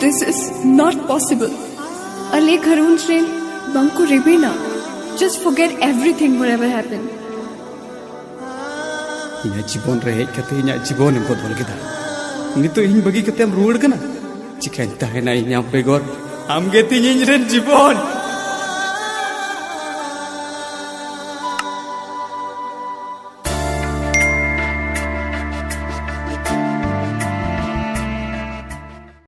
This is not possible. Ale Harun train bangku rebena. Just forget everything whatever happened. Inya jibon re hej kate inya jibon em bodol keda. Nito ing bagi kate am ruwad kana. Chikain tahena inya begor. Am geti nyinren jibon.